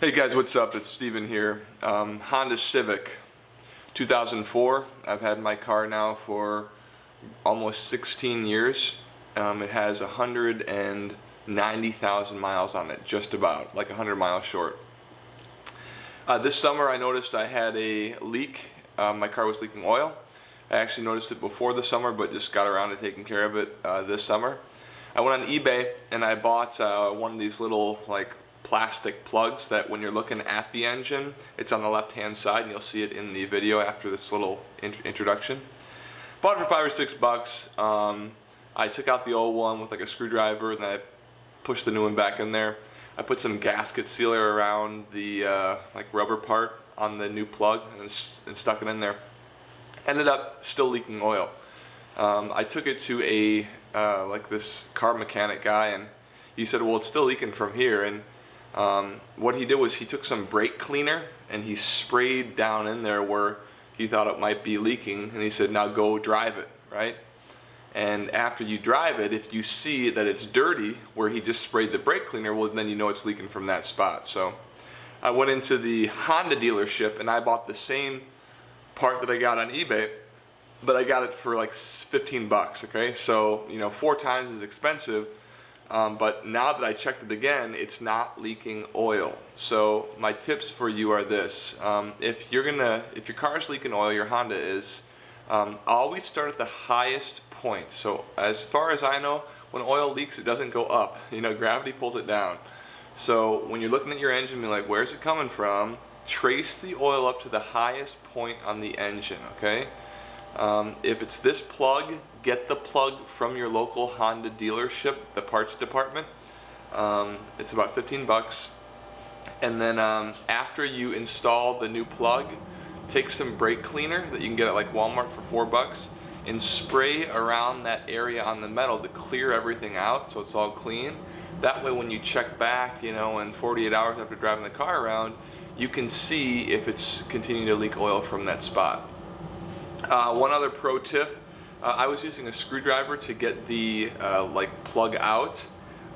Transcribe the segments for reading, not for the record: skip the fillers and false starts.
Hey guys, what's up? It's Steven here. Honda Civic 2004. I've had my car now for almost 16 years. It has 190,000 miles on it, just about, like 100 miles short. This summer I noticed I had a leak. My car was leaking oil. I actually noticed it before the summer, but just got around to taking care of it this summer. I went on eBay and I bought one of these little plastic plugs that when you're looking at the engine, it's on the left hand side, and you'll see it in the video after this little introduction. Bought it for $5 or $6. I took out the old one with like a screwdriver, and then I pushed the new one back in there. I put some gasket sealer around the rubber part on the new plug and stuck it in there. Ended up still leaking oil. I took it to a this car mechanic guy, and he said, well, it's still leaking from here. And what he did was he took some brake cleaner and he sprayed down in there where he thought it might be leaking, and he said, now go drive it, right? And after you drive it, if you see that it's dirty where he just sprayed the brake cleaner, well, then you know it's leaking from that spot. So I went into the Honda dealership and I bought the same part that I got on eBay, but I got it for like 15 bucks, okay? So, 4 times as expensive. But now that I checked it again, it's not leaking oil. So my tips for you are this: if your car is leaking oil, your Honda is, always start at the highest point. So as far as I know, when oil leaks, it doesn't go up. Gravity pulls it down. So when you're looking at your engine, you're like, where's it coming from? Trace the oil up to the highest point on the engine, okay? If it's this plug, get the plug from your local Honda dealership, the parts department. It's about 15 bucks. And then after you install the new plug, take some brake cleaner that you can get at like Walmart for 4 bucks and spray around that area on the metal to clear everything out so it's all clean. That way when you check back, in 48 hours after driving the car around, you can see if it's continuing to leak oil from that spot. One other pro tip, I was using a screwdriver to get the plug out.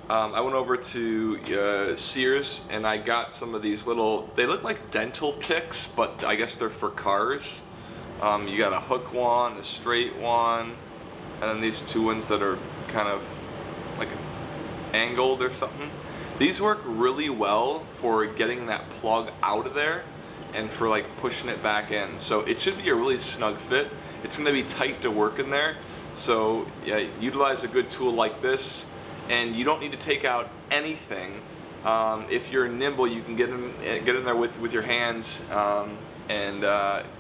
I went over to Sears and I got some of these they look like dental picks, but I guess they're for cars. You got a hook one, a straight one, and then these 2 ones that are kind of like angled or something. These work really well for getting that plug out of there and for pushing it back in. So it should be a really snug fit. It's gonna be tight to work in there. So yeah, utilize a good tool like this, and you don't need to take out anything. If you're nimble, you can get in there with your hands and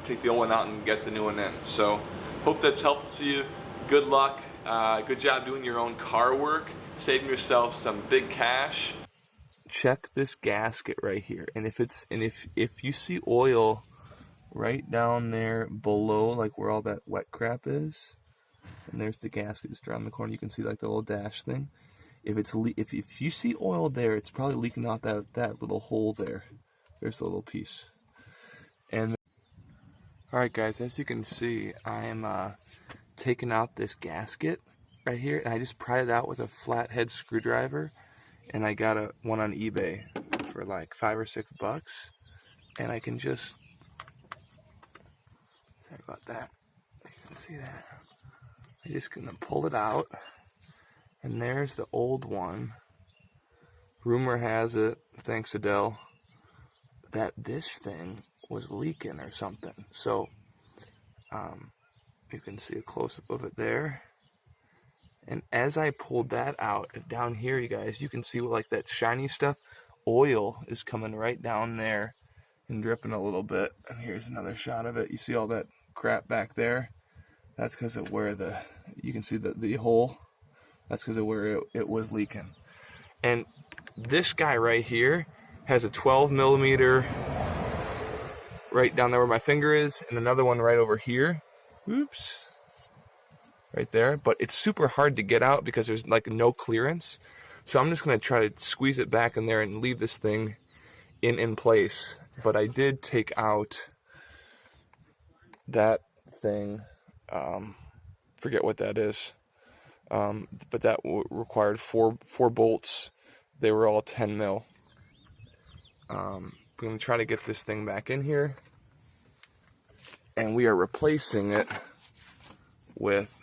take the old one out and get the new one in. So hope that's helpful to you. Good luck. Good job doing your own car work, saving yourself some big cash. Check this gasket right here, and if you see oil right down there below, like where all that wet crap is, and there's the gasket just around the corner, you can see like the little dash thing. If you see oil there, it's probably leaking out that little hole there. There's the little piece. And all right, guys, as you can see, I'm taking out this gasket right here, and I just pried it out with a flathead screwdriver. And I got one on eBay for like $5 or $6, and I can just, sorry about that, you can see that. I'm just gonna pull it out, and there's the old one. Rumor has it, thanks Adele, that this thing was leaking or something. So you can see a close-up of it there. And as I pulled that out, down here, you guys, you can see like that shiny stuff. Oil is coming right down there and dripping a little bit. And here's another shot of it. You see all that crap back there? That's because of where you can see the hole. That's because of where it was leaking. And this guy right here has a 12 millimeter right down there where my finger is, and another one right over here. Oops. Right there, but it's super hard to get out because there's like no clearance. So I'm just gonna try to squeeze it back in there and leave this thing in place. But I did take out that thing, forget what that is, but that required four bolts. They were all 10 mil. I'm going to try to get this thing back in here. And we are replacing it with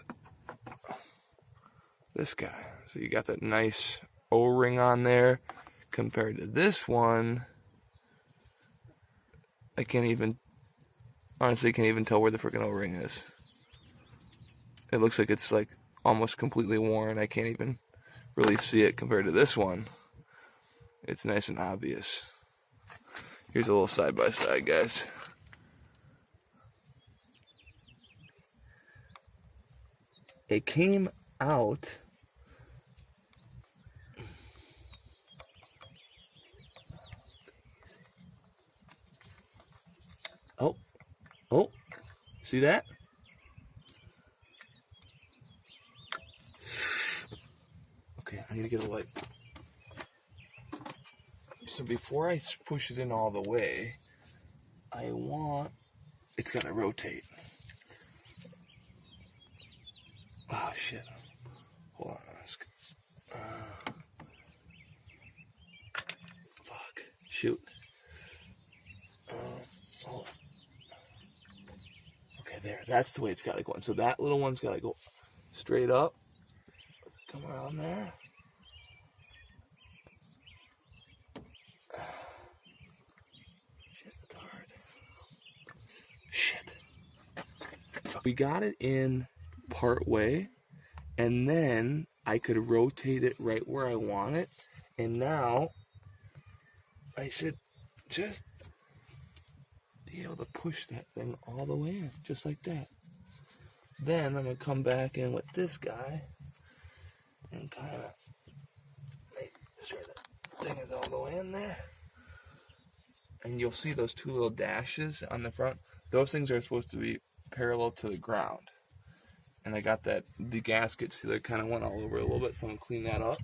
this guy. So you got that nice O-ring on there. Compared to this one, I honestly can't even tell where the freaking O-ring is. It looks like it's like almost completely worn. I can't even really see it compared to this one. It's nice and obvious. Here's a little side-by-side, guys. It came out Oh, see that? Okay, I need to get a light. So before I push it in all the way, it's gotta rotate. Oh shit. Hold on. Fuck. Shoot. Hold on. Okay, there. That's the way it's gotta go. And so that little one's gotta go straight up. Come around there. Shit, it's hard. Shit. We got it in part way, and then I could rotate it right where I want it, and now I should just be able to push that thing all the way in, just like that. Then I'm going to come back in with this guy and kind of make sure that thing is all the way in there. And you'll see those two little dashes on the front. Those things are supposed to be parallel to the ground. And I got the gasket sealer kind of went all over a little bit, so I'm going to clean that up.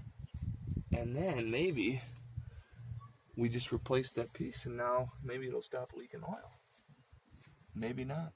And then maybe we just replace that piece, and now maybe it'll stop leaking oil. Maybe not.